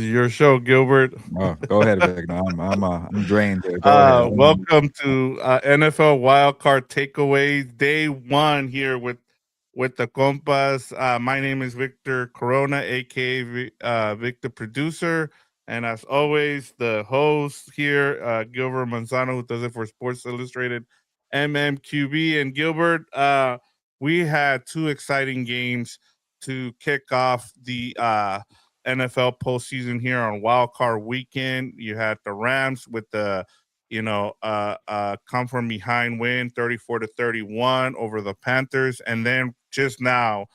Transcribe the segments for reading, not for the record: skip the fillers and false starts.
is your show, Gilbert. Oh, go ahead, Vic. No, I'm drained here. Go ahead. Welcome to NFL Wildcard Takeaways, day one here with the Compas. My name is Victor Corona, aka Victor Producer, and as always, the host here, Gilbert Manzano, who does it for Sports Illustrated, MMQB. And Gilbert, we had two exciting games to kick off the NFL postseason here on Wild Card Weekend. You had the Rams with the come from behind win 34-31 over the Panthers, and then just now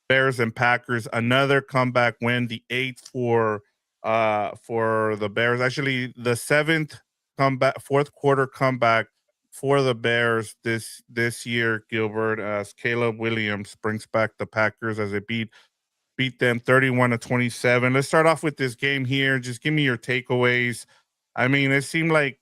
Bears and Packers, another comeback win, the eighth for the Bears. Actually, the seventh comeback, fourth quarter comeback for the Bears this year, Gilbert, as Caleb Williams brings back the Packers as they beat them 31-27. Let's start off with this game here. Just give me your takeaways. I mean, it seemed like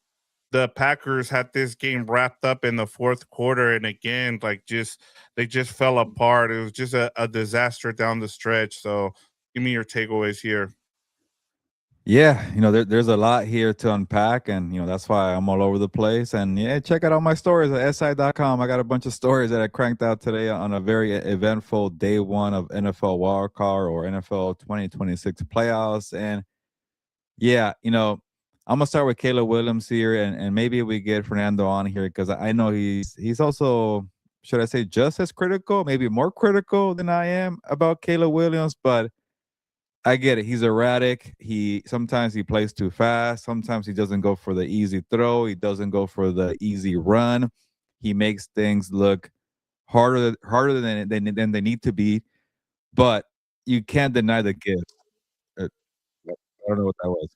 the Packers had this game wrapped up in the fourth quarter, and again, like just they just fell apart. It was just a disaster down the stretch. So, give me your takeaways here. Yeah, there's a lot here to unpack, and that's why I'm all over the place. And yeah, check out all my stories at si.com. I got a bunch of stories that I cranked out today on a very eventful day one of NFL Wildcard or NFL 2026 playoffs. And yeah, I'm gonna start with Caleb Williams here, and maybe we get Fernando on here because I know he's also, should I say, just as critical, maybe more critical than I am about Caleb Williams, but I get it. He's erratic. He sometimes he plays too fast. Sometimes he doesn't go for the easy throw. He doesn't go for the easy run. He makes things look harder than they need to be. But you can't deny the gift. I don't know what that was.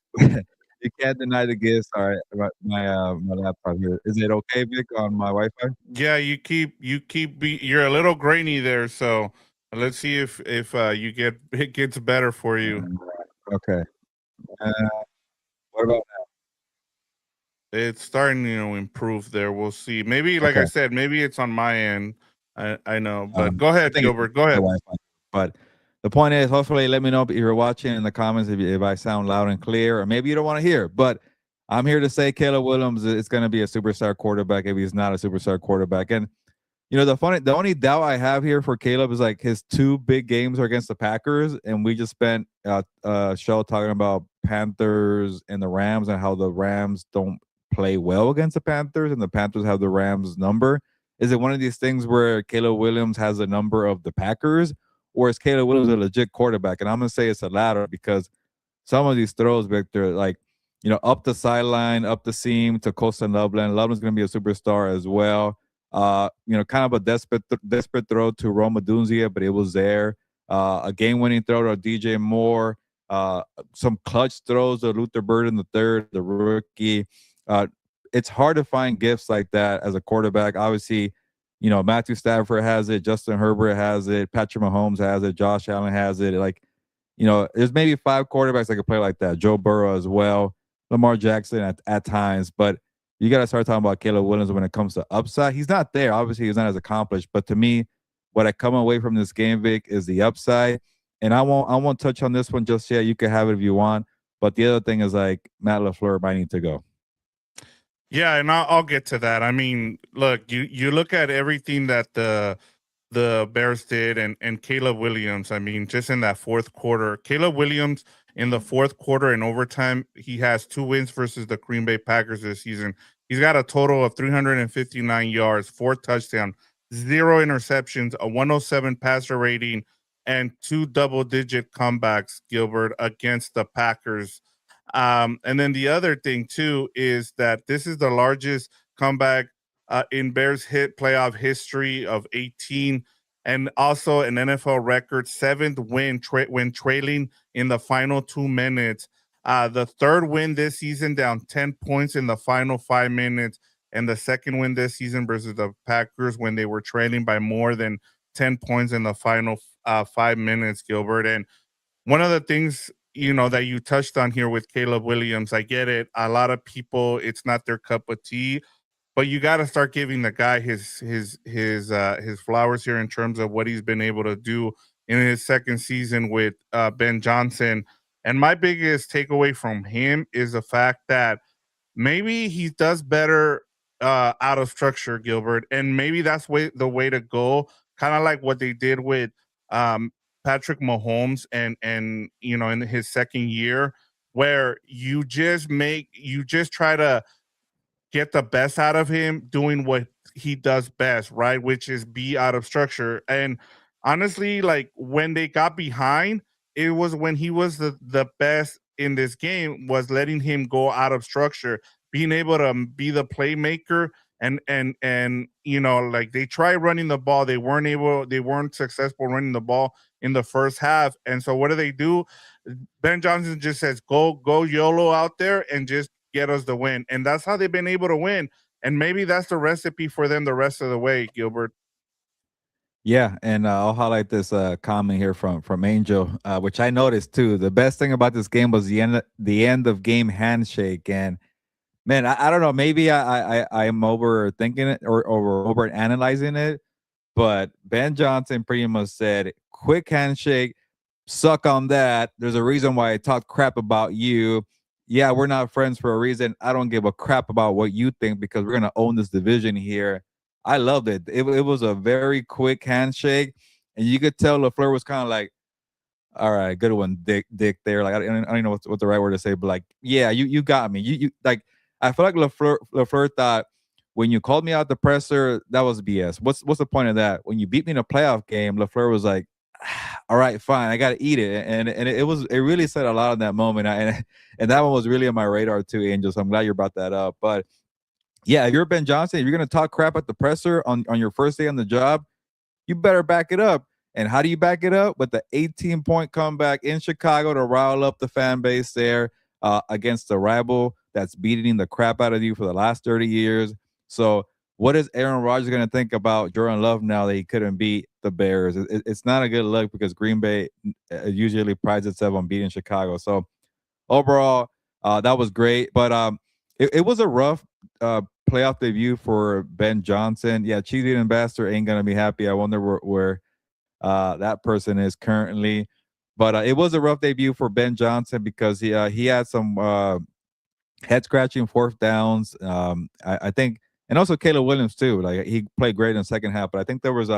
You can't deny the gifts. All right, my laptop here. Is it okay, Vic, on my Wi-Fi? Yeah, you're a little grainy there, so let's see if you get it gets better for you. Okay. Uh, what about It's starting, improve there. We'll see. Maybe, like I okay? said, maybe it's on my end. I know, but Um, go I ahead, think it's Gilbert. Go my ahead. Wi-Fi. But the point is, hopefully, let me know if you're watching in the comments if I sound loud and clear, or maybe you don't want to hear. But I'm here to say Caleb Williams is going to be a superstar quarterback if he's not a superstar quarterback. And the only doubt I have here for Caleb is like his two big games are against the Packers, and we just spent a show talking about Panthers and the Rams and how the Rams don't play well against the Panthers, and the Panthers have the Rams number. Is it one of these things where Caleb Williams has a number of the Packers, or is Caleb Williams a legit quarterback? And I'm gonna say it's the latter because some of these throws, Victor, like up the sideline, up the seam to Costa Loveland. Loveland's gonna be a superstar as well. Kind of a desperate throw to Roma Dunzia, but it was there. A game-winning throw to DJ Moore. Some clutch throws to Luther Burden the third, the rookie. It's hard to find gifts like that as a quarterback. Obviously, Matthew Stafford has it, Justin Herbert has it, Patrick Mahomes has it, Josh Allen has it. Like, there's maybe five quarterbacks that could play like that. Joe Burrow as well, Lamar Jackson at times, but you got to start talking about Caleb Williams when it comes to upside. He's not there. Obviously, he's not as accomplished. But to me, what I come away from this game, Vic, is the upside. And I won't touch on this one just yet. You can have it if you want. But the other thing is like Matt LaFleur might need to go. Yeah, and I'll get to that. I mean, look, you look at everything that the Bears did, and Caleb Williams. I mean, just in that fourth quarter, Caleb Williams in the fourth quarter in overtime, he has two wins versus the Green Bay Packers this season. He's got a total of 359 yards, four touchdowns, zero interceptions, a 107 passer rating, and two double-digit comebacks, Gilbert, against the Packers. And then the other thing too is that this is the largest comeback in Bears hit playoff history of 18, and also an NFL record seventh win when trailing in the final 2 minutes. The third win this season, down 10 points in the final 5 minutes, and the second win this season versus the Packers when they were trailing by more than 10 points in the final 5 minutes, Gilbert. And one of the things that you touched on here with Caleb Williams, I get it. A lot of people, it's not their cup of tea, but you got to start giving the guy his flowers here in terms of what he's been able to do in his second season with Ben Johnson. And my biggest takeaway from him is the fact that maybe he does better out of structure, Gilbert, and maybe that's the way to go. Kind of like what they did with um, Patrick Mahomes, and in his second year, where you just try to get the best out of him doing what he does best, right? Which is be out of structure. And honestly, like when they got behind, it was when he was the best in this game, was letting him go out of structure, being able to be the playmaker. And like they tried running the ball, they weren't successful running the ball in the first half. And so what do? Ben Johnson just says, go YOLO out there and just get us the win. And that's how they've been able to win. And maybe that's the recipe for them the rest of the way, Gilbert. Yeah, and I'll highlight this comment here from Angel, which I noticed too. The best thing about this game was the end of game handshake, and man, I don't know, maybe I'm overthinking it or over analyzing it, but Ben Johnson pretty much said, "Quick handshake, suck on that. There's a reason why I talked crap about you. Yeah, we're not friends for a reason. I don't give a crap about what you think because we're gonna own this division here." I loved it. It was a very quick handshake, and you could tell Lafleur was kind of like, all right, good one, Dick. There, like I don't know what the right word to say, but like, yeah, you got me. You like, I feel like Lafleur thought when you called me out the presser, that was BS. What's the point of that? When you beat me in a playoff game, Lafleur was like, all right, fine, I got to eat it, and it really said a lot in that moment, and that one was really on my radar too, Angel. So I'm glad you brought that up, but. Yeah, if you're Ben Johnson, if you're gonna talk crap at the presser on your first day on the job, you better back it up. And how do you back it up? With the 18-point comeback in Chicago to rile up the fan base there against the rival that's beating the crap out of you for the last 30 years. So, what is Aaron Rodgers going to think about Jordan Love now that he couldn't beat the Bears? It's not a good look because Green Bay usually prides itself on beating Chicago. So, overall, that was great. But it was a rough playoff debut for Ben Johnson. Yeah, cheating ambassador ain't gonna be happy. I wonder where that person is currently. But it was a rough debut for Ben Johnson because he had some head scratching fourth downs. I think, and also Caleb Williams too. Like he played great in the second half, but I think there was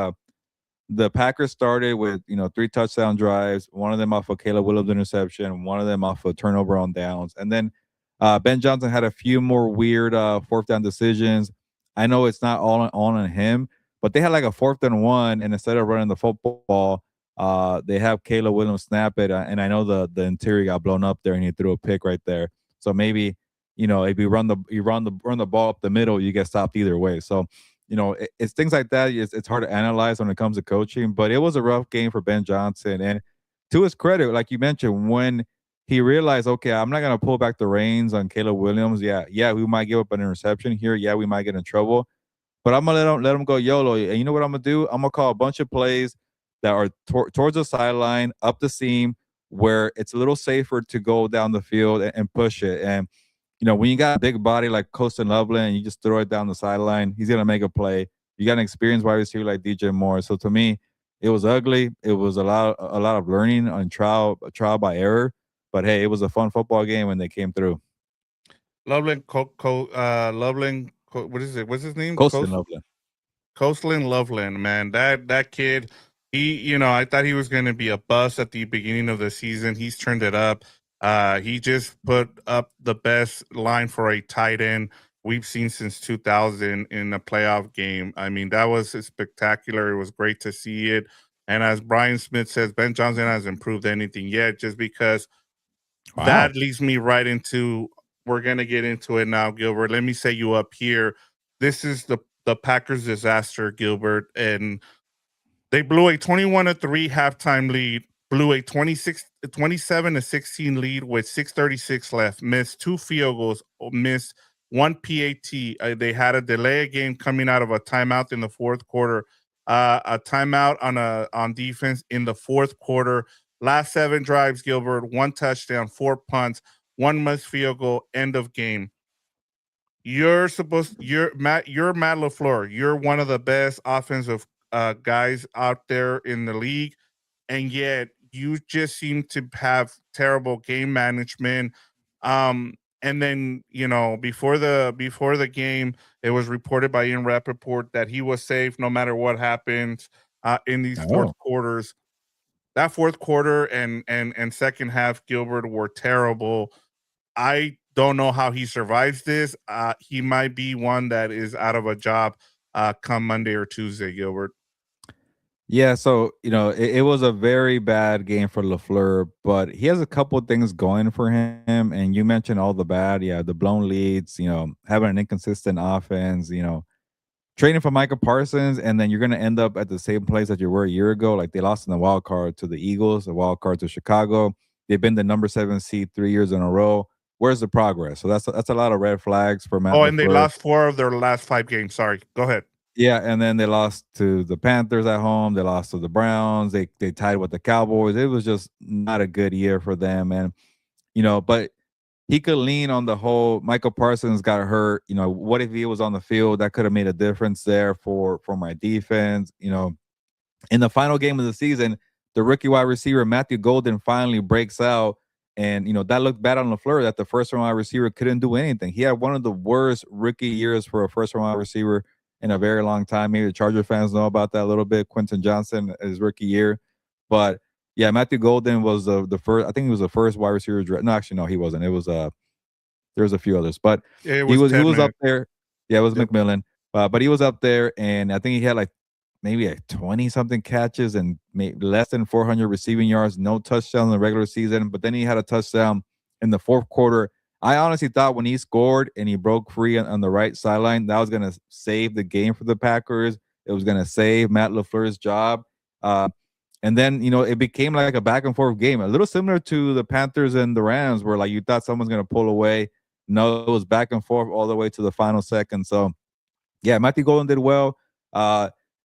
the Packers started with 3 touchdown drives, one of them off of Caleb Williams interception, one of them off of turnover on downs, and then Ben Johnson had a few more weird fourth down decisions. I know it's not all on him, but they had like a 4th and 1, and instead of running the football, they have Caleb Williams snap it, and I know the interior got blown up there, and he threw a pick right there. So maybe if you run the ball up the middle, you get stopped either way. So it's things like that. It's hard to analyze when it comes to coaching, but it was a rough game for Ben Johnson. And to his credit, like you mentioned, when he realized, okay, I'm not gonna pull back the reins on Caleb Williams. Yeah, we might give up an interception here. Yeah, we might get in trouble, but I'm gonna let him go YOLO. And you know what I'm gonna do? I'm gonna call a bunch of plays that are towards the sideline, up the seam, where it's a little safer to go down the field and push it. And when you got a big body like Colston Loveland and you just throw it down the sideline, he's gonna make a play. You got an experienced wide receiver like DJ Moore. So to me, it was ugly. It was a lot of learning on trial by error. But hey, it was a fun football game when they came through. Loveland, what is it? What's his name? Colston Loveland. Coastland Loveland, man, that kid, I thought he was going to be a bust at the beginning of the season. He's turned it up. He just put up the best line for a tight end we've seen since 2000 in a playoff game. I mean, that was spectacular. It was great to see it. And as Brian Smith says, Ben Johnson hasn't improved anything yet, just because Wow. that leads me right into, we're going to get into it now, Gilbert. Let me set you up here. This is the Packers disaster, Gilbert, and they blew a 21-3 halftime lead, blew a 27-16 lead with 6:36 left, missed 2 field goals, missed 1 PAT. They had a delay a game coming out of a timeout in the fourth quarter, a timeout on defense in the fourth quarter. Last 7 drives, Gilbert, 1 touchdown, 4 punts, 1 missed field goal, end of game. You're Matt LaFleur. You're one of the best offensive guys out there in the league, and yet you just seem to have terrible game management. And then before the game, it was reported by Ian Rappaport that he was safe no matter what happens in these fourth Oh. quarters. That fourth quarter and second half, Gilbert, were terrible. I don't know how he survives this. He might be one that is out of a job come Monday or Tuesday, Gilbert. Yeah, so it was a very bad game for Lafleur, but he has a couple of things going for him. And you mentioned all the bad, yeah, the blown leads, having an inconsistent offense, trading for Micah Parsons, and then you're going to end up at the same place that you were a year ago. Like they lost in the wild card to the Eagles, the wild card to Chicago. They've been the number 7 seed 3 years in a row. Where's the progress? So that's a lot of red flags for Matt Oh, and they Lafleur. lost 4 of their last 5 games. Sorry. Go ahead. Yeah, and then they lost to the Panthers at home. They lost to the Browns. They tied with the Cowboys. It was just not a good year for them. And but he could lean on the whole. Michael Parsons got hurt. What if he was on the field? That could have made a difference there for my defense. In the final game of the season, the rookie wide receiver Matthew Golden finally breaks out, and that looked bad on Lafleur that the first round wide receiver couldn't do anything. He had one of the worst rookie years for a first round wide receiver in a very long time. Maybe the Charger fans know about that a little bit. Quentin Johnson, his rookie year, but yeah, Matthew Golden was the first. I think he was the first wide receiver. No, actually, no, he wasn't. It was there was a few others, but It he was was he 10 was up minutes. there. Yeah, it was Yep. McMillan, but he was up there, and I think he had like maybe like 20 something catches and less than 400 receiving yards, no touchdown in the regular season. But then he had a touchdown in the fourth quarter. I honestly thought when he scored and he broke free on the right sideline, that was going to save the game for the Packers. It was going to save Matt LaFleur's job. Uh, and then, it became like a back and forth game, a little similar to the Panthers and the Rams, where like you thought someone's going to pull away. No, it was back and forth all the way to the final second. So, yeah, Matthew Golden did well.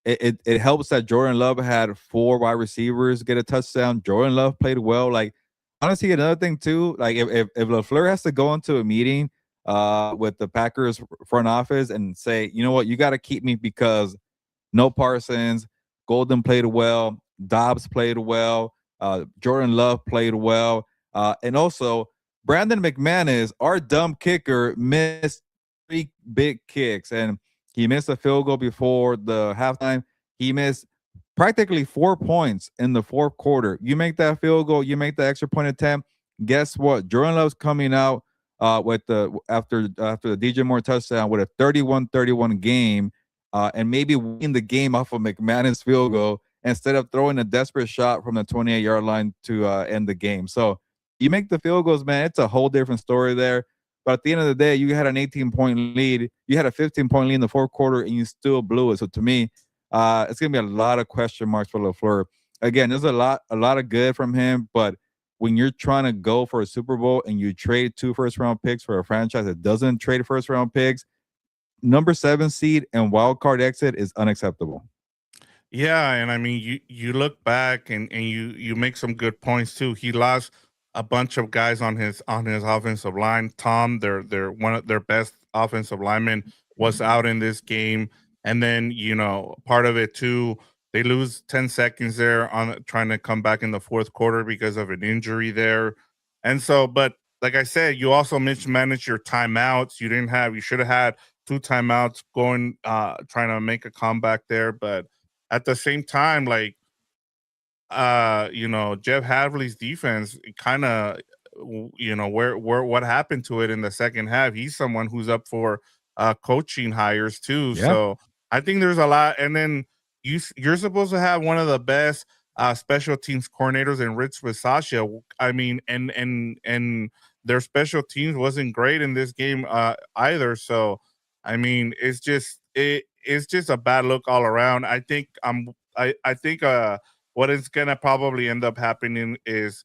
It helps that Jordan Love had 4 wide receivers get a touchdown. Jordan Love played well. Like honestly, another thing too, like if Lafleur has to go into a meeting with the Packers front office and say, you know what, you got to keep me because no Parsons, Golden played well, Dobbs played well, Jordan Love played well, and also Brandon McManus, our dumb kicker, missed 3 big kicks, and he missed a field goal before the halftime. He missed practically 4 points in the fourth quarter. You make that field goal, you make the extra point attempt. Guess what? Jordan Love's coming out with the after the DJ Moore touchdown with a 31-31 game, and maybe win the game off of McManus field goal instead of throwing a desperate shot from the 28-yard line to end the game. So you make the field goals, man. It's a whole different story there. But at the end of the day, you had an 18-point lead. You had a 15-point lead in the fourth quarter, and you still blew it. So to me, it's gonna be a lot of question marks for LaFleur. Again, there's a lot of good from him, but when you're trying to go for a Super Bowl and you trade 2 first-round picks for a franchise that doesn't trade first-round picks, number 7 seed and wild card exit is unacceptable. Yeah, and I mean, you look back and you make some good points too. He lost a bunch of guys on his offensive line. Tom, their one of their best offensive linemen, was out in this game, and then part of it too. They lose 10 seconds there on trying to come back in the fourth quarter because of an injury there, and so. But like I said, you also mismanaged your timeouts. You should have had 2 timeouts going, trying to make a comeback there, but at the same time, like, Jeff Hadley's defense kind of, where what happened to it in the second half. He's someone who's up for coaching hires too. Yeah. So I think there's a lot. And then you're supposed to have one of the best special teams coordinators in Rich Bisaccia. I mean, and their special teams wasn't great in this game either. So I mean, it's just a bad look all around. I think what is gonna probably end up happening is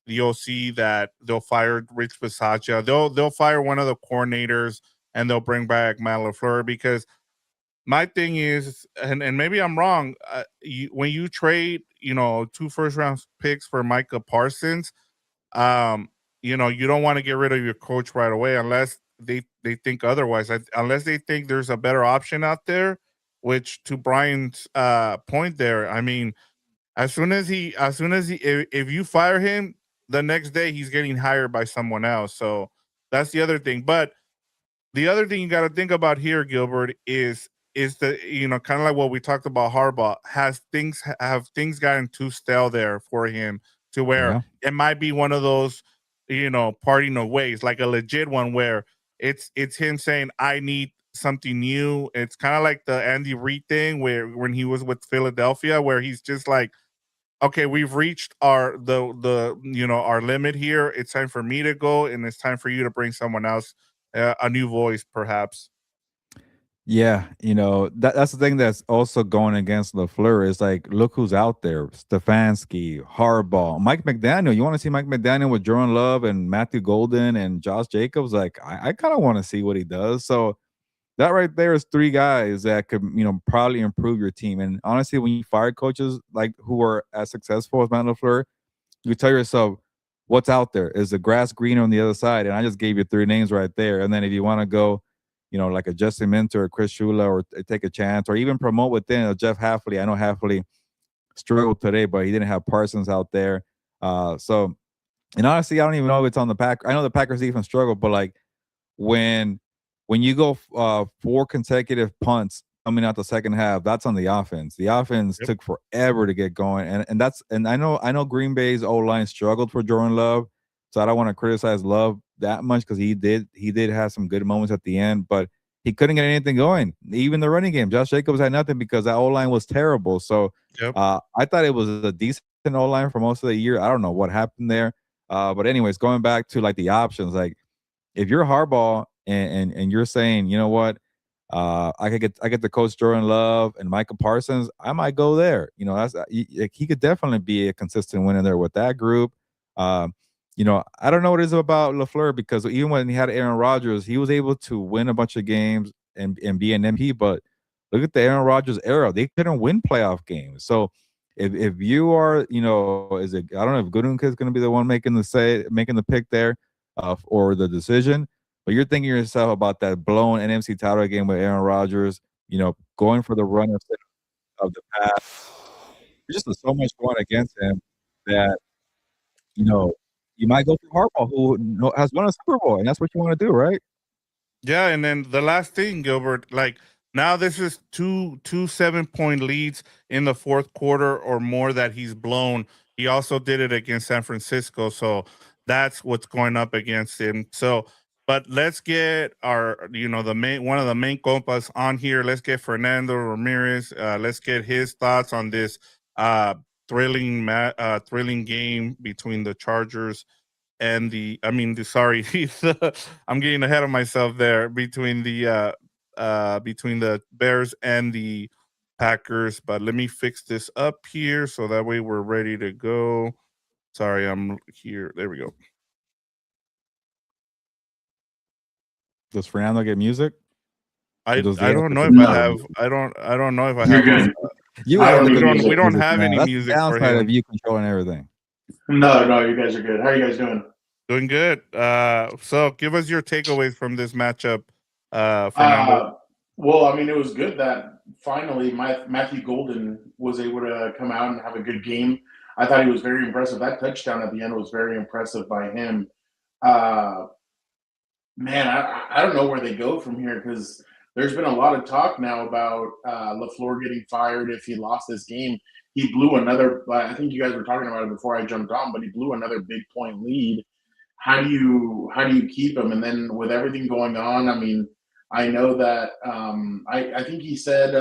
you'll see that they'll fire Rich Bisaccia. They'll fire one of the coordinators and they'll bring back Matt LaFleur because my thing is, and maybe I'm wrong. When you trade, 2 first round picks for Micah Parsons, um, you don't want to get rid of your coach right away unless they think otherwise. Unless they think there's a better option out there. Which, to Brian's point there, I mean, If you fire him, the next day he's getting hired by someone else. So that's the other thing. But the other thing you got to think about here, Gilbert, is the, kind of like what we talked about. Harbaugh have things gotten too stale there for him, to where Yeah. it might be one of those, parting of ways, like a legit one where it's him saying, I need something new. It's kind of like the Andy Reid thing where when he was with Philadelphia, where he's just like, okay, we've reached our limit here. It's time for me to go, and it's time for you to bring someone else, a new voice, perhaps. Yeah, that's the thing that's also going against LaFleur is like, look who's out there: Stefanski, Harbaugh, Mike McDaniel. You want to see Mike McDaniel with Jordan Love and Matthew Golden and Josh Jacobs? Like, I kind of want to see what he does. So that right there is three guys that could, probably improve your team. And honestly, when you fire coaches like who are as successful as Matt LaFleur, you tell yourself, what's out there? Is the grass greener on the other side? And I just gave you three names right there. And then if you want to go, like a Justin Minter or Chris Shula, or take a chance, or even promote within Jeff Halfley. I know Halfley struggled today, but he didn't have Parsons out there. So, and honestly, I don't even know if it's on the Pack. I know the Packers even struggle, but like when when you go four consecutive punts coming out the second half, that's on the offense. The offense Yep. took forever to get going, and I know Green Bay's O line struggled for Jordan Love, so I don't want to criticize Love that much because he did have some good moments at the end, but he couldn't get anything going. Even the running game, Josh Jacobs had nothing because that O line was terrible. So Yep. I thought it was a decent O line for most of the year. I don't know what happened there, but anyways, going back to like the options, like if you're Harbaugh and you're saying, you know what, I get the coach Jordan Love and Micah Parsons, I might go there. That's he could definitely be a consistent winner there with that group. I don't know what it is about LaFleur because even when he had Aaron Rodgers, he was able to win a bunch of games and be an MVP. But look at the Aaron Rodgers era; they couldn't win playoff games. So if you are, is it? I don't know if Goodwin is going to be the one making the pick there, or the decision. But you're thinking to yourself about that blown NFC title game with Aaron Rodgers, going for the run of the past. There's just so much going against him that, you know, you might go for Harbaugh, who has won a Super Bowl, and that's what you want to do, right? Yeah, and then the last thing, Gilbert, like now this is two 7-point leads in the fourth quarter or more that he's blown. He also did it against San Francisco, so that's what's going up against him. So, but let's get our, the main one of the main compas on here. Let's get Fernando Ramirez. Let's get his thoughts on this uh thrilling game between the Chargers and sorry, I'm getting ahead of myself there, between the Bears and the Packers. But let me fix this up here so that way we're ready to go. Sorry, I'm here. There we go. Does Fernando get music? Or does the I AI don't know if I system? No, have I don't know if I you're have this. good. You I have don't the need We music. don't music, have man. any That's the music for downside of him. you controlling everything. No, you guys are good. How are you guys doing? Doing good. So give us your takeaways from this matchup, Fernando. Uh, well, I mean, it was good that finally Matthew Golden was able to come out and have a good game. I thought he was very impressive. That touchdown at the end was very impressive by him. Uh, Man, I don't know where they go from here because there's been a lot of talk now about Lafleur getting fired if he lost this game. He blew another. I think you guys were talking about it before I jumped on, but he blew another big point lead. How do you keep him? And then with everything going on, I mean, I know that I think he said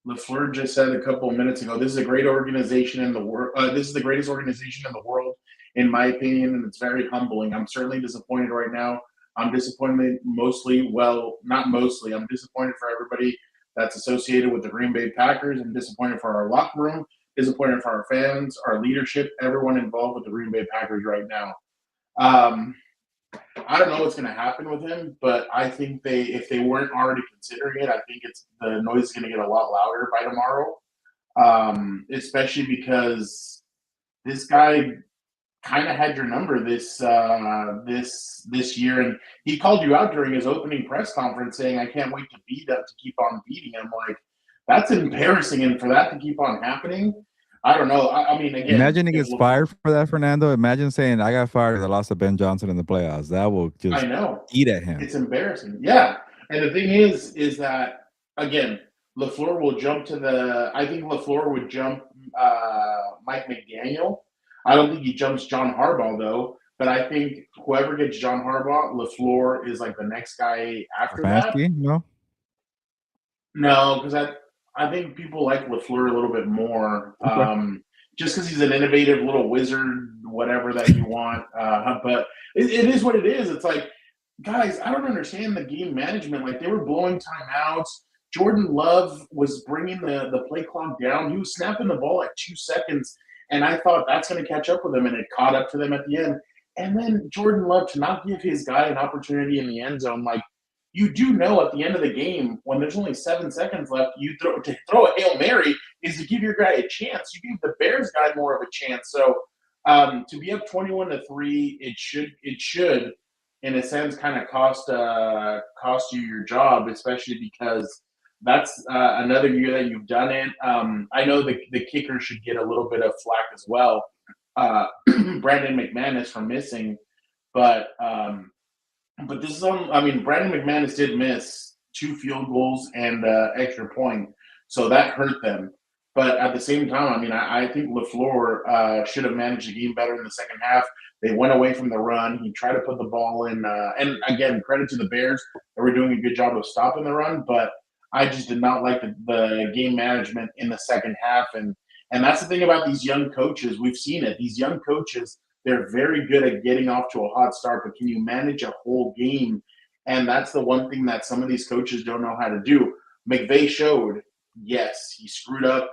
Lafleur just said a couple of minutes ago, "This is a great organization in the world. This is the greatest organization in the world, in my opinion, and it's very humbling. I'm certainly disappointed right now. I'm disappointed mostly. Well, not mostly. I'm disappointed for everybody that's associated with the Green Bay Packers. I'm disappointed for our locker room. Disappointed for our fans, our leadership, everyone involved with the Green Bay Packers right now. Um, I don't know what's going to happen with him, but I think if they weren't already considering it, I think the noise is going to get a lot louder by tomorrow. Especially because this guy kind of had your number this year, and he called you out during his opening press conference, saying, "I can't wait to beat up to keep on beating him." Like that's embarrassing, and for that to keep on happening, I don't know. I mean, again, Imagine he gets fired for that, Fernando. Imagine saying, I got fired because I lost to Ben Johnson in the playoffs. That will just I know eat at him. it's embarrassing. Yeah, and the thing is that again, LaFleur will jump to the. I think LaFleur would jump Mike McDaniel. I don't think he jumps John Harbaugh though. But I think whoever gets John Harbaugh, LaFleur is like the next guy after that. Stefanski? No? No, because I think people like LaFleur a little bit more. Okay. Just because he's an innovative little wizard, whatever that you want. But it is what it is. It's like, guys, I don't understand the game management. Like they were blowing timeouts. Jordan Love was bringing the play clock down. He was snapping the ball at 2 seconds, and I thought that's going to catch up with him, and it caught up to them at the end. And then Jordan Love to not give his guy an opportunity in the end zone, like you do know at the end of the game when there's only 7 seconds left, you throw a Hail Mary is to give your guy a chance. You give the Bears guy more of a chance. So to be up 21-3, it should in a sense kind of cost you your job, especially because that's another year that you've done it. I know the kicker should get a little bit of flack as well. Brandon McManus for missing, but this is on. I mean, Brandon McManus did miss 2 field goals and extra point, so that hurt them. But at the same time, I mean, I think LaFleur should have managed the game better in the second half. They went away from the run. He tried to put the ball in, and again, credit to the Bears. They were doing a good job of stopping the run, but I just did not like the game management in the second half. And that's the thing about these young coaches. We've seen it. These young coaches, they're very good at getting off to a hot start, but can you manage a whole game? And that's the one thing that some of these coaches don't know how to do. McVay showed, yes, he screwed up.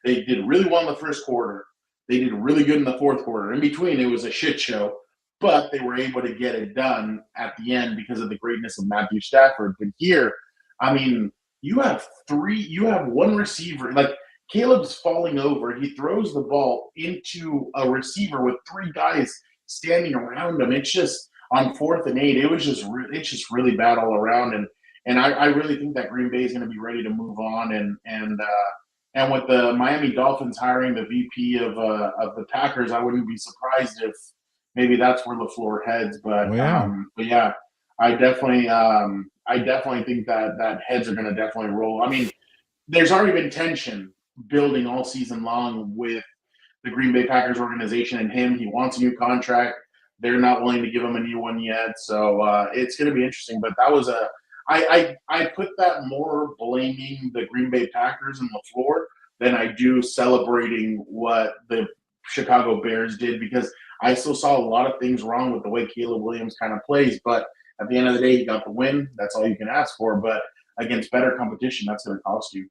They did really well in the first quarter. They did really good in the fourth quarter. In between, it was a shit show, but they were able to get it done at the end because of the greatness of Matthew Stafford. But here, I mean, you have one receiver, like Caleb's falling over. He throws the ball into a receiver with 3 guys standing around him. It's just on 4th and 8. It's just really bad all around. And I really think that Green Bay is going to be ready to move on. And with the Miami Dolphins hiring the VP of the Packers, I wouldn't be surprised if maybe that's where LaFleur heads. But yeah, I definitely think that heads are going to definitely roll. I mean, there's already been tension building all season long with the Green Bay Packers organization and him. He wants a new contract. They're not willing to give him a new one yet. So it's going to be interesting. But that was I put that more blaming the Green Bay Packers and LaFleur than I do celebrating what the Chicago Bears did, because I still saw a lot of things wrong with the way Caleb Williams kind of plays. But at the end of the day, he got the win. That's all you can ask for. But against better competition, that's going to cost you.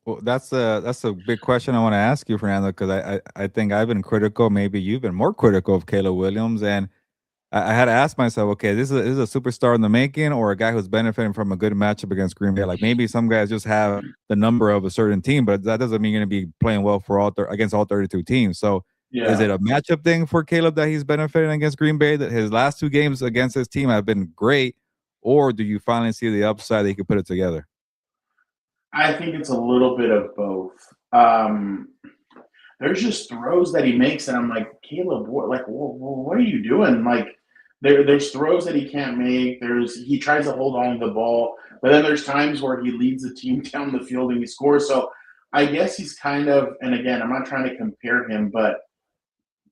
Well, that's a big question I want to ask you, Fernando, because I think I've been critical. Maybe you've been more critical of Caleb Williams, and I had to ask myself, okay, this is a superstar in the making, or a guy who's benefiting from a good matchup against Green Bay? Like maybe some guys just have the number of a certain team, but that doesn't mean you're going to be playing well for against all 32 teams. So is it a matchup thing for Caleb that he's benefiting against Green Bay, that his last 2 games against his team have been great, or do you finally see the upside that he could put it together? I think it's a little bit of both. There's just throws that he makes, and I'm like, Caleb, what are you doing? Like, there's throws that he can't make. He tries to hold on to the ball, but then there's times where he leads the team down the field and he scores. So I guess he's kind of, and again, I'm not trying to compare him, but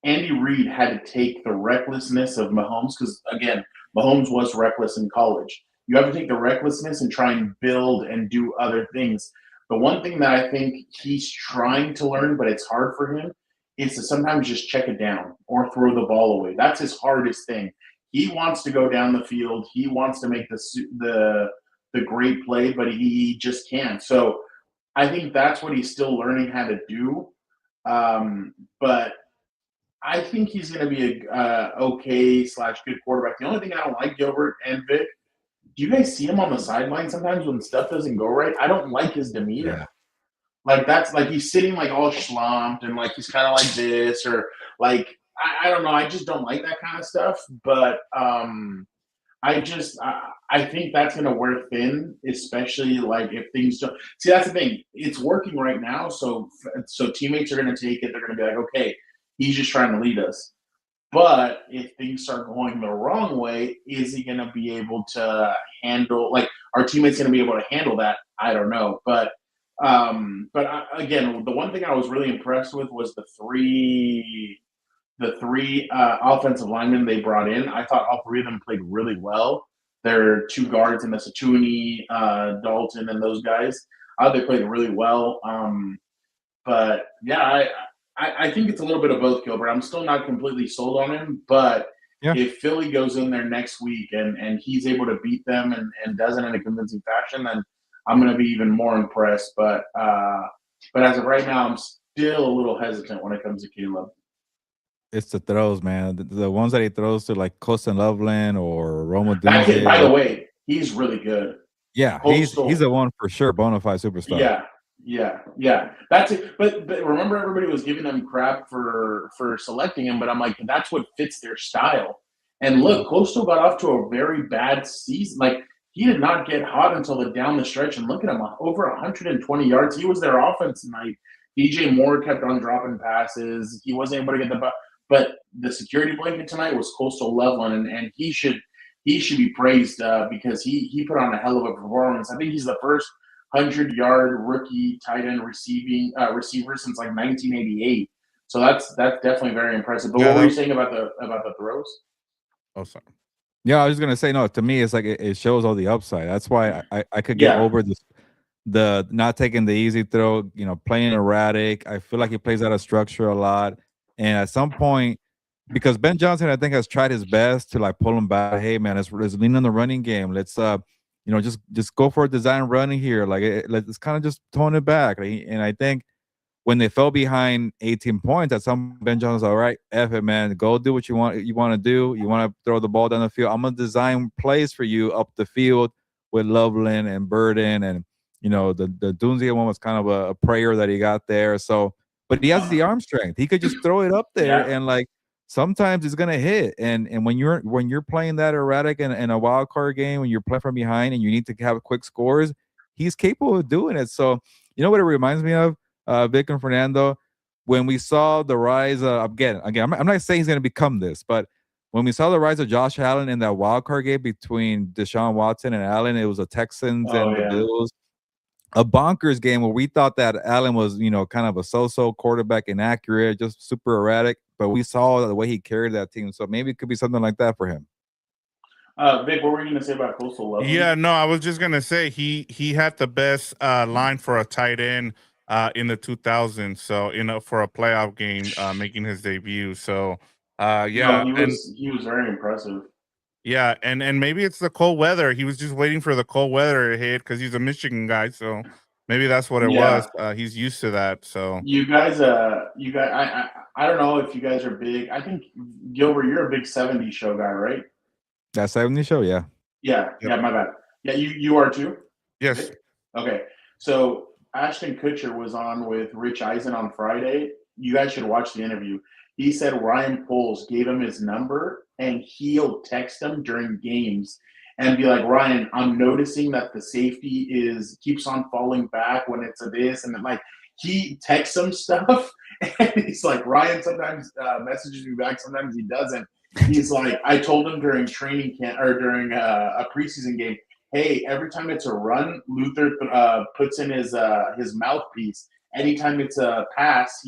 Andy Reid had to take the recklessness of Mahomes, because again, Mahomes was reckless in college. You have to take the recklessness and try and build and do other things. The one thing that I think he's trying to learn, but it's hard for him, is to sometimes just check it down or throw the ball away. That's his hardest thing. He wants to go down the field. He wants to make the great play, but he just can't. So I think that's what he's still learning how to do. But I think he's going to be a okay/good quarterback. The only thing I don't like, Gilbert and Vic, do you guys see him on the sideline sometimes when stuff doesn't go right? I don't like his demeanor. Yeah. Like that's like he's sitting like all schlumped and like he's kind of like this, or like I don't know. I just don't like that kind of stuff. But I think that's going to wear thin, especially like if things don't. See, that's the thing. It's working right now, so teammates are going to take it. They're going to be like, okay, he's just trying to lead us. But if things start going the wrong way, is he going to be able to handle? Like, our teammates going to be able to handle that? I don't know. Again, the one thing I was really impressed with was the three offensive linemen they brought in. I thought all three of them played really well. Their two guards in the Satuni, Dalton, and those guys. They played really well. But yeah, I think it's a little bit of both, Gilbert. I'm still not completely sold on him, but Yeah. if Philly goes in there next week and he's able to beat them and does it in a convincing fashion, then I'm going to be even more impressed. But as of right now, I'm still a little hesitant when it comes to Caleb. It's the throws, man. The ones that he throws to like Colston Loveland or Roma That kid, by Dunze. the way, he's really good. Yeah, he's Coastal. the one for sure, bona fide superstar. Yeah. That's it. But remember, everybody was giving them crap for selecting him, but I'm like, that's what fits their style. And look, Coastal got off to a very bad season. Like, he did not get hot until down the stretch. And look at him, over 120 yards. He was their offense tonight. DJ Moore kept on dropping passes. He wasn't able to get the ball. But the security blanket tonight was Coastal Loveland, and he should be praised because he put on a hell of a performance. I think he's the first 100-yard rookie tight end receiver since like 1988. So that's definitely very impressive. But Yeah, what were you that, saying about the throws? oh, sorry. Yeah, I was gonna say no. To me, it's like it shows all the upside. That's why I could get Yeah. over this, the not taking the easy throw. Playing erratic. I feel like he plays out of structure a lot, and at some point, because Ben Johnson, I think, has tried his best to like pull him back. Hey, man, let's lean on the running game. Let's just go for a design running here. Like let's kind of just tone it back. And I think when they fell behind 18 points, at some Ben Johnson was all right, F it, man. Go do what you want to do. You want to throw the ball down the field. I'm gonna design plays for you up the field with Loveland and Burden, and the Dunzia one was kind of a prayer that he got there. So, but he has the arm strength. He could just throw it up there, Yeah. and like sometimes it's gonna hit. And when you're playing that erratic in a wild card game, when you're playing from behind and you need to have quick scores, he's capable of doing it. So you know what it reminds me of? Vic and Fernando, when we saw the rise again, I'm not saying he's going to become this, but when we saw the rise of Josh Allen in that wild card game between Deshaun Watson and Allen, it was the Texans and the Bills, a bonkers game where we thought that Allen was, kind of a so-so quarterback, inaccurate, just super erratic, but we saw the way he carried that team. So maybe it could be something like that for him. Vic, what were you going to say about Coastal Loveland? Yeah, no, I was just gonna say he had the best line for a tight end in the 2000s. So for a playoff game, making his debut. So yeah, No, he was very impressive. yeah, and maybe it's the cold weather. He was just waiting for the cold weather to hit because he's a Michigan guy. So maybe that's what it was. He's used to that. So you guys, I don't know if you guys are big. I think Gilbert, you're a big '70s show guy, right? That 70 show, yeah. Yeah, my bad. Yeah, you are too? yes. Okay. So Ashton Kutcher was on with Rich Eisen on Friday. You guys should watch the interview. He said Ryan Poles gave him his number and he'll text him during games and be like, Ryan, I'm noticing that the safety keeps on falling back when it's a this, and then like he texts him stuff and he's like, Ryan sometimes messages me back, sometimes he doesn't. He's like, I told him during training camp or during a preseason game, hey, every time it's a run, Luther puts in his mouthpiece. Anytime it's a pass,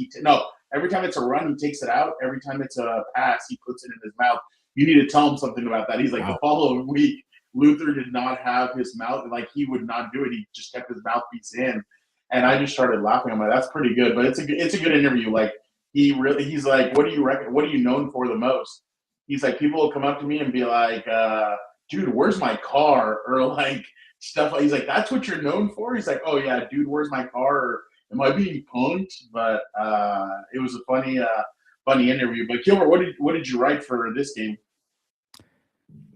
every time it's a run, he takes it out. Every time it's a pass, he puts it in his mouth. You need to tell him something about that. He's like, The following week, Luther did not have his mouth, like he would not do it. He just kept his mouthpiece in. And I just started laughing. I'm like, that's pretty good. But it's a good interview. Like he's like, what do you reckon? What are you known for the most? He's like, people will come up to me and be like, dude, where's my car? Or like stuff. He's like, that's what you're known for? He's like, oh yeah, dude, where's my car? Or am I being punked? But it was a funny interview. But Gilbert, what did you write for this game?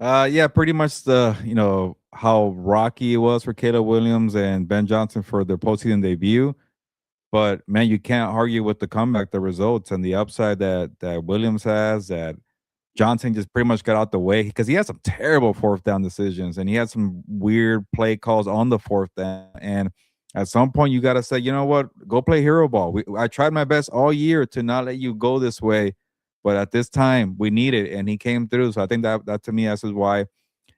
Yeah, pretty much how rocky it was for Caleb Williams and Ben Johnson for their postseason debut. But man, you can't argue with the comeback, the results, and the upside that Williams has, that Johnson just pretty much got out the way because he had some terrible fourth down decisions and he had some weird play calls on the fourth down. And at some point, you got to say, you know what, go play hero ball. I tried my best all year to not let you go this way, but at this time, we need it, and he came through. So I think that to me, that's why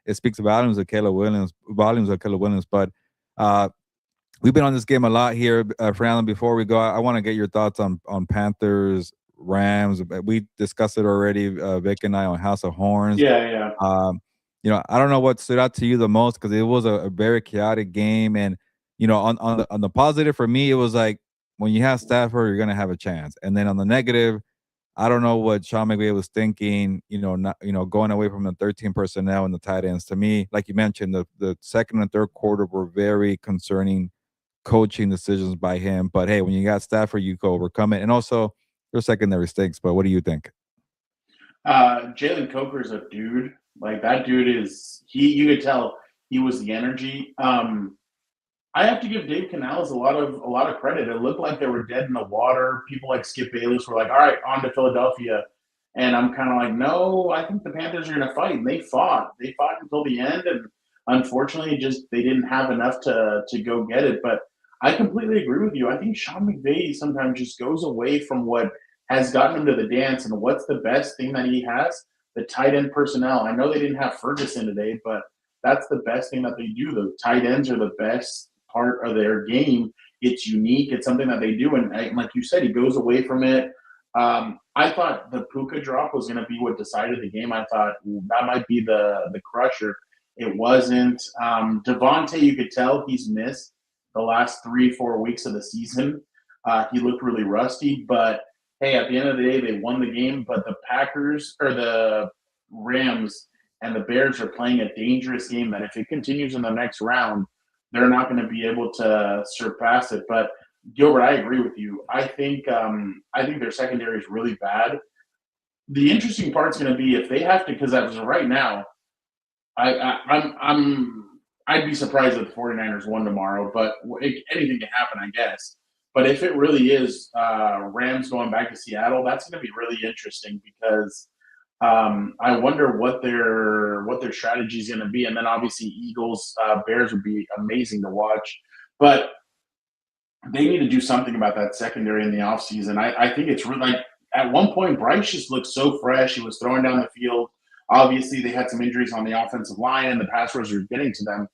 it speaks volumes of Caleb Williams, But we've been on this game a lot here, Fernando. Before we go, I want to get your thoughts on Panthers, Rams. We discussed it already, Vic and I, on House of Horns. Yeah. I don't know what stood out to you the most because it was a very chaotic game, and on the positive for me, it was like when you have Stafford, you're gonna have a chance, and then on the negative, I don't know what Sean McVay was thinking. Not going away from the 13 personnel and the tight ends. To me, like you mentioned, the second and third quarter were very concerning coaching decisions by him. But hey, when you got Stafford, you go overcome it. And also their secondary stinks. But what do you think? Jalen Coker's a dude. Like that dude is you could tell he was the energy. I have to give Dave Canales a lot of credit. It looked like they were dead in the water. People like Skip Bayless were like, all right, on to Philadelphia. And I'm kind of like, no, I think the Panthers are going to fight. And they fought. They fought until the end. And unfortunately, just they didn't have enough to go get it. But I completely agree with you. I think Sean McVay sometimes just goes away from what has gotten him to the dance. And what's the best thing that he has? The tight end personnel. I know they didn't have Ferguson today, but that's the best thing that they do. The tight ends are the best part of their game. It's unique. It's something that they do. And like you said, he goes away from it. I thought the Puka drop was going to be what decided the game. I thought that might be the crusher. It wasn't. Devontae, you could tell he's missed the last 3-4 weeks of the season. He looked really rusty, but hey, at the end of the day, they won the game. But the Packers or the Rams and the Bears are playing a dangerous game that if it continues in the next round, they're not going to be able to surpass it. But Gilbert, I agree with you. I think their secondary is really bad. The interesting part's going to be if they have to, because as of right now, I'd be surprised if the 49ers won tomorrow, but anything can happen, I guess. But if it really is Rams going back to Seattle, that's going to be really interesting because I wonder what their strategy is going to be. And then obviously Eagles, Bears would be amazing to watch. But they need to do something about that secondary in the offseason. I think it's really like at one point, Bryce just looked so fresh. He was throwing down the field. Obviously, they had some injuries on the offensive line and the pass rush was getting to them.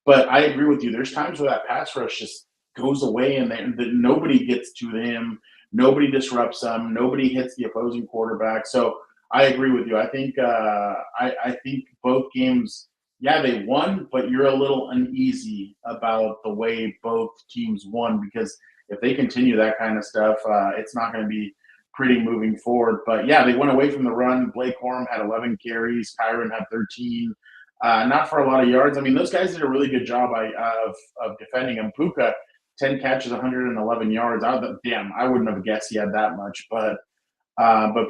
But I agree with you. There's times where that pass rush just goes away and nobody gets to him. Nobody disrupts them. Nobody hits the opposing quarterback. So I agree with you. I think I think both games, yeah, they won, but you're a little uneasy about the way both teams won because if they continue that kind of stuff, it's not going to be pretty moving forward. But yeah, they went away from the run. Blake Corum had 11 carries. Kyron had 13. Not for a lot of yards. I mean, those guys did a really good job of defending him. Puka, 10 catches, 111 yards. I wouldn't have guessed he had that much. But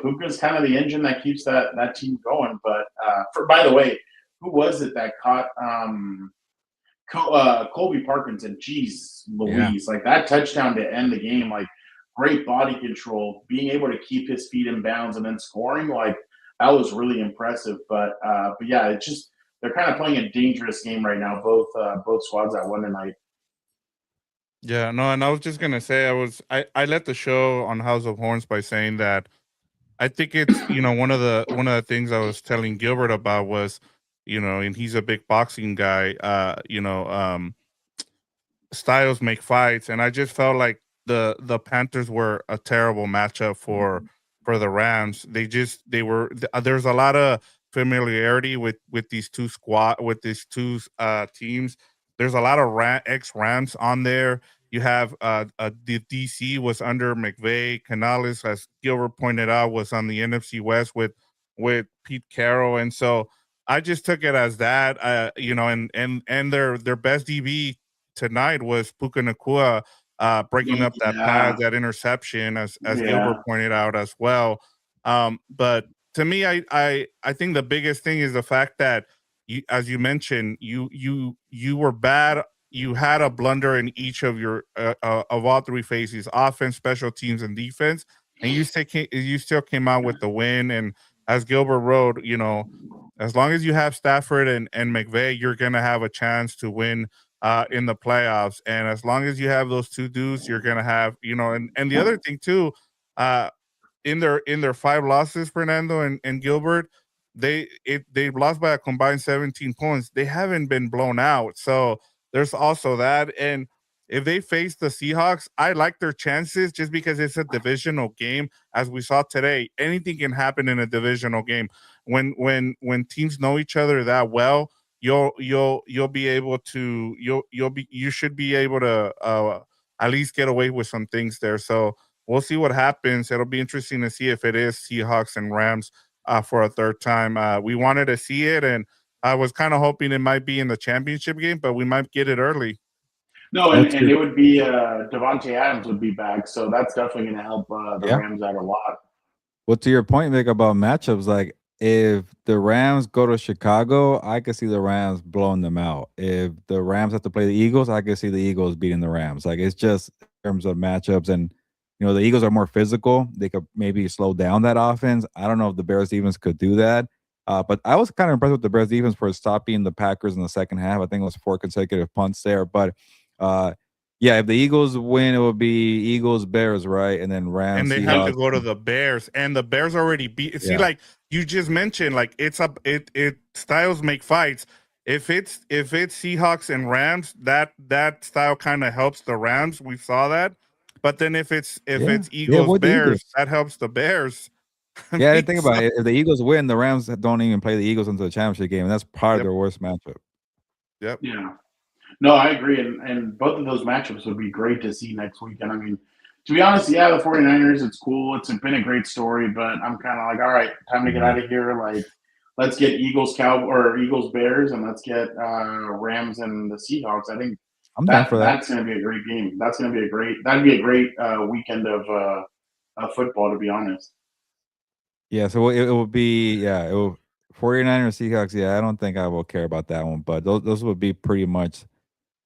Puka's kind of the engine that keeps that team going. But by the way, who was it that caught Colby Parkinson? Jeez Louise, like that touchdown to end the game, like great body control, being able to keep his feet in bounds and then scoring, like that was really impressive. But yeah, it's just they're kind of playing a dangerous game right now. Both squads that won tonight. Yeah, no, and I was just gonna say I let the show on House of Horns by saying that I think it's one of the things I was telling Gilbert about was and he's a big boxing guy. Styles make fights, and I just felt like the Panthers were a terrible matchup for the Rams. There's a lot of familiarity with these two teams. There's a lot of ex Rams on there. You have the DC was under McVay. Canales, as Gilbert pointed out, was on the NFC West with Pete Carroll, and so I just took it as that. And their best DB tonight was Puka Nacua breaking up that pass, that interception, as Gilbert pointed out as well. But to me, I think the biggest thing is the fact that as you mentioned, you were bad. You had a blunder in each of your of all three phases: offense, special teams, and defense, and you still came out with the win. And as Gilbert wrote, as long as you have Stafford and McVay, you're gonna have a chance to win in the playoffs. And as long as you have those two dudes, you're gonna have, and the other thing too, uh, in their 5 losses, Fernando and Gilbert, they've lost by a combined 17 points. They haven't been blown out. So there's also that. And if they face the Seahawks, I like their chances just because it's a divisional game. As we saw today, anything can happen in a divisional game. When teams know each other that well, you'll be able to you should be able to at least get away with some things there. So we'll see what happens. It'll be interesting to see if it is Seahawks and Rams for a third time. We wanted to see it, and I was kind of hoping it might be in the championship game, but we might get it early. No, and it would be Devontae Adams would be back, so that's definitely going to help the Rams out a lot. Well, to your point, Vic, about matchups, like if the Rams go to Chicago, I could see the Rams blowing them out. If the Rams have to play the Eagles, I could see the Eagles beating the Rams. Like it's just in terms of matchups, and the Eagles are more physical. They could maybe slow down that offense. I don't know if the Bears defense could do that. But I was kind of impressed with the Bears defense for stopping the Packers in the second half. I think it was 4 consecutive punts there. But yeah, if the Eagles win, it would be Eagles, Bears, right? And then Rams. And they Seahawks. have to go to the Bears, and the Bears already beat. See, like you just mentioned, like it styles make fights. If it's Seahawks and Rams, that style kind of helps the Rams. We saw that. But then if it's Eagles, Bears, that helps the Bears. I didn't think about it. If the Eagles win, the Rams don't even play the Eagles into the championship game, and that's probably their worst matchup. Yep. Yeah. No, I agree. And both of those matchups would be great to see next weekend. I mean, to be honest, yeah, the 49ers, it's cool. It's been a great story, but I'm kind of like, all right, time to get out of here. Like, let's get Eagles Bears, and let's get Rams and the Seahawks. I think that's going to be a great game. That'd be a great weekend of football, to be honest. Yeah, so it will be 49ers Seahawks. Yeah, I don't think I will care about that one, but those would be pretty much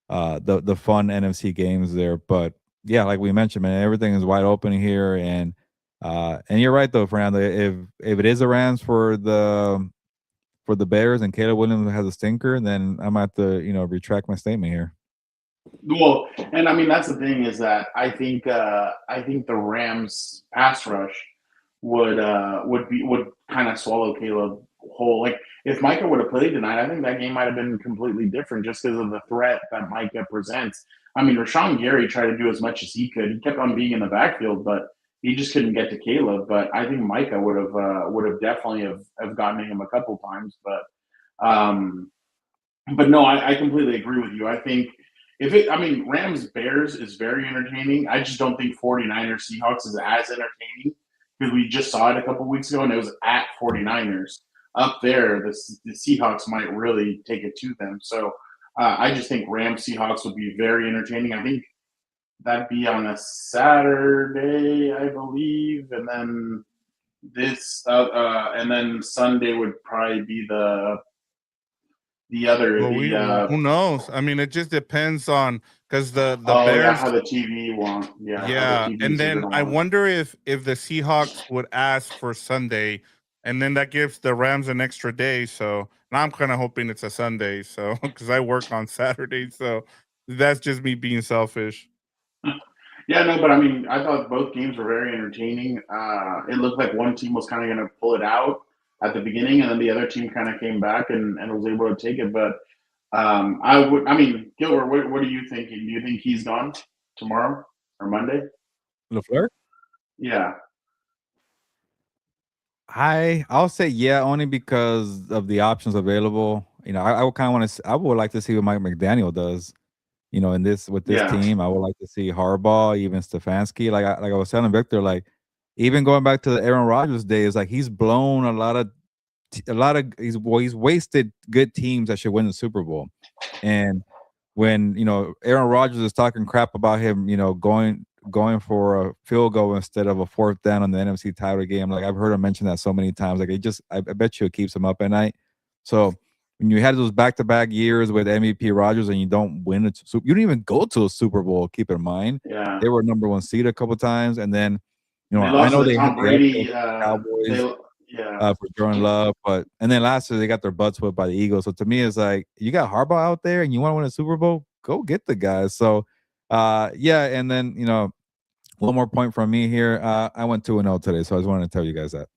the fun NFC games there. But yeah, like we mentioned, man, everything is wide open here, and you're right though, Fernando. If it is the Rams for the Bears and Caleb Williams has a stinker, then I might have to retract my statement here. Well, and I mean that's the thing is that I think the Rams pass rush would kind of swallow Caleb whole. Like if Micah would have played tonight, I think that game might have been completely different just because of the threat that Micah presents. I mean, Rashawn Gary tried to do as much as he could. He kept on being in the backfield, but he just couldn't get to Caleb. But I think Micah would have definitely have gotten him a couple times. But no, I completely agree with you. I think Rams Bears is very entertaining. I just don't think 49ers Seahawks is as entertaining because we just saw it a couple weeks ago and it was at 49ers. Up there, the Seahawks might really take it to them. So I just think Rams Seahawks would be very entertaining. I think that'd be on a Saturday, I believe, and then and then Sunday would probably be the other. Who knows? I mean, it just depends on because the Bears how the TV want. Yeah, and then I wonder if the Seahawks would ask for Sunday. And then that gives the Rams an extra day. So now I'm kind of hoping it's a Sunday. So because I work on Saturday. So that's just me being selfish. Yeah, no, but I mean, I thought both games were very entertaining. It looked like one team was kind of going to pull it out at the beginning, and then the other team kind of came back and was able to take it. But Gilbert, what are you thinking? Do you think he's gone tomorrow or Monday? LaFleur? Yeah. I'll say yeah, only because of the options available. I would kind of want to. I would like to see what Mike McDaniel does. In this team, I would like to see Harbaugh, even Stefanski. Like I was telling Victor, like even going back to the Aaron Rodgers days, like he's blown a lot of. He's wasted good teams that should win the Super Bowl, and when Aaron Rodgers is talking crap about him, going for a field goal instead of a fourth down on the NFC title game. Like I've heard him mention that so many times. Like I bet you it keeps him up at night. So when you had those back-to-back years with MVP Rodgers and you don't win it, you didn't even go to a Super Bowl. Keep in mind, they were number 1 seed a couple times, and then I know they had Brady. Cowboys. for Jordan Love. And then last year they got their butts whipped by the Eagles. So to me, it's like you got Harbaugh out there and you want to win a Super Bowl, go get the guys. So and then one more point from me here. I went 2-0 today, so I just wanted to tell you guys that.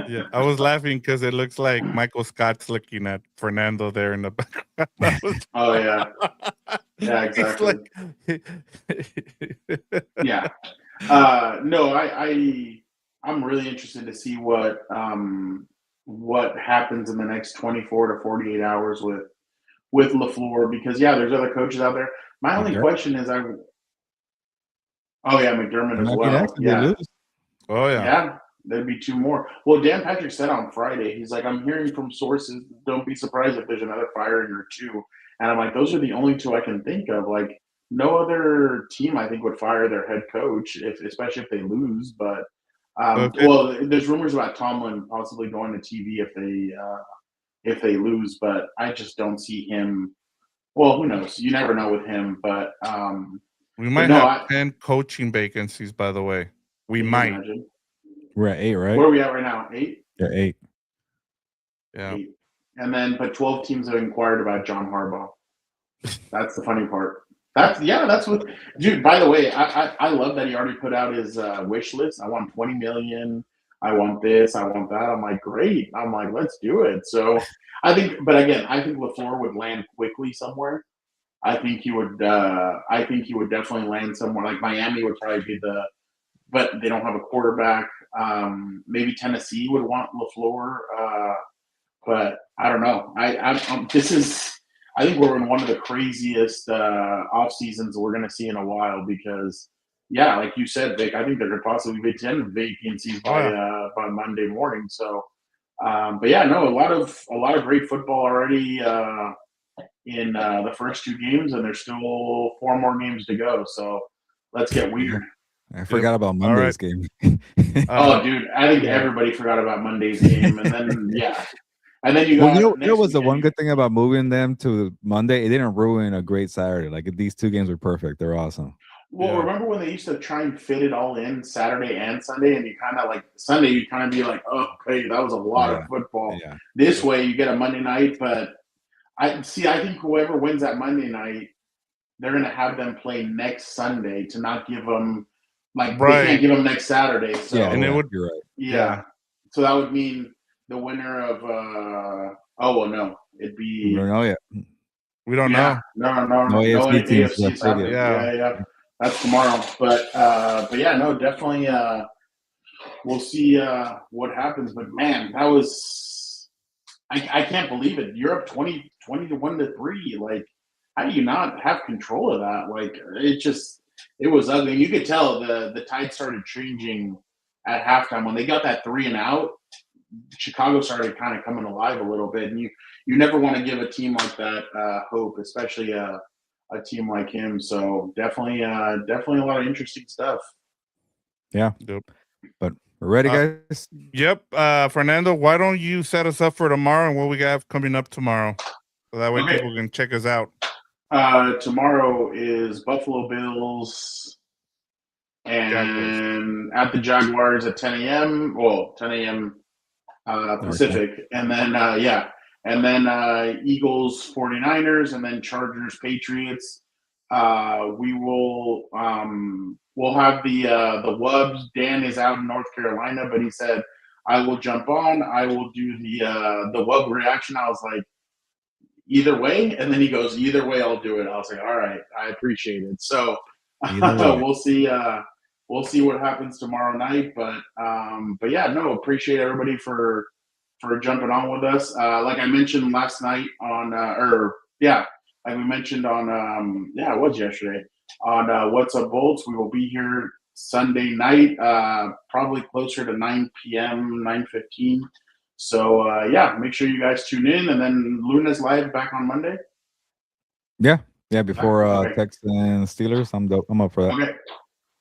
Yeah, I was laughing because it looks like Michael Scott's looking at Fernando there in the background. Oh yeah, yeah, exactly. Yeah, no, I'm really interested to see what happens in the next 24 to 48 hours with LaFleur, because there's other coaches out there. My only question is, McDermott as well. Yeah. Oh yeah. Yeah, there'd be 2 more. Well, Dan Patrick said on Friday, he's like, I'm hearing from sources, don't be surprised if there's another firing or 2. And I'm like, those are the only 2 I can think of. Like, no other team I think would fire their head coach, especially if they lose. But there's rumors about Tomlin possibly going to TV if they lose, but I just don't see him. Well, who knows? You never know with him. But we might have 10 coaching vacancies. By the way, we might. Imagine? We're at 8, right? Where are we at right now? 8. Yeah, 8. Yeah. 8. And then, but 12 teams have inquired about John Harbaugh. That's the funny part. That's what, dude. By the way, I love that he already put out his wish list. I want 20 million. I want this. I want that. I'm like, great. I'm like, let's do it. So I think LaFleur would land quickly somewhere. I think he would definitely land somewhere. Like Miami would probably be but they don't have a quarterback. Maybe Tennessee would want LaFleur. But I don't know. I think we're in one of the craziest off seasons we're going to see in a while, because, like you said, Vic, I think there could possibly be 10 vacancies by Monday morning. So, a lot of great football already in the first 2 games, and there's still 4 more games to go. So let's get weird. I forgot about Monday's game. Oh, dude, I think everybody forgot about Monday's game, and then and then you got. Well, was the one good thing about moving them to Monday? It didn't ruin a great Saturday. Like these 2 games were perfect. They're awesome. Well, remember when they used to try and fit it all in Saturday and Sunday, and you kind of like Sunday, you kind of be like, oh, okay, that was a lot of football. Yeah. This way, you get a Monday night, but I think whoever wins that Monday night, they're going to have them play next Sunday to not give them they can't give them next Saturday. So and it would. You're right. Yeah. So that would mean the winner of no, it'd be. We don't know yet. We don't know. No AFC teams. Yeah. That's tomorrow. But definitely. We'll see what happens. But man, that was. I can't believe it. You're up 21-3. Like, how do you not have control of that? Like, it was ugly. You could tell the tide started changing at halftime when they got that 3 and out. Chicago started kind of coming alive a little bit, and you never want to give a team like that hope, especially a team like him. So definitely a lot of interesting stuff. Yeah. Yep. But we're ready, guys. Yep. Fernando, why don't you set us up for tomorrow and what we have coming up tomorrow, so that way people can check us out. Tomorrow is Buffalo Bills and at the Jaguars at 10 a.m. Well, 10 a.m. Pacific, and then Eagles 49ers, and then Chargers Patriots. We will we'll have the Wubs. Dan is out in North Carolina, but he said I will jump on. I will do the Wub reaction. I was like, either way, and then he goes, either way, I'll do it. I was like, all right, I appreciate it. So we'll see. We'll see what happens tomorrow night, but appreciate everybody for jumping on with us. Like I mentioned last night on, like we mentioned on, it was yesterday on What's Up Bolts. We will be here Sunday night, probably closer to 9 p.m., 9:15. So make sure you guys tune in, and then Luna's live back on Monday. Yeah, before Texans Steelers, I'm up for that. Okay.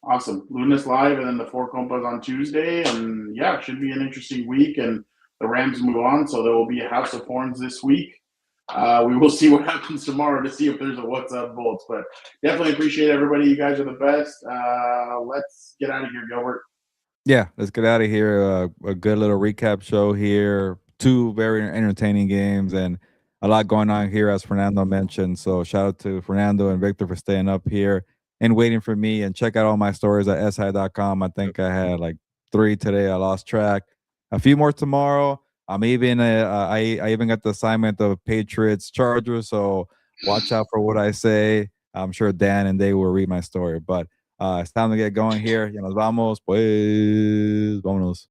Awesome. Lunas live, and then the 4 Compas on Tuesday. And it should be an interesting week. And the Rams move on, so there will be a House of Horns this week. We will see what happens tomorrow to see if there's a What's Up Bolts. But definitely appreciate everybody. You guys are the best. Let's get out of here, Gilbert. Yeah, let's get out of here. A good little recap show here. 2 very entertaining games and a lot going on here, as Fernando mentioned. So shout out to Fernando and Victor for staying up here and waiting for me. And check out all my stories at si.com. I think I had like 3 today. I lost track. A few more tomorrow. I'm even I even got the assignment of Patriots Chargers. So watch out for what I say. I'm sure Dan and they will read my story, but it's time to get going here. Ya nos vamos, pues. Vámonos.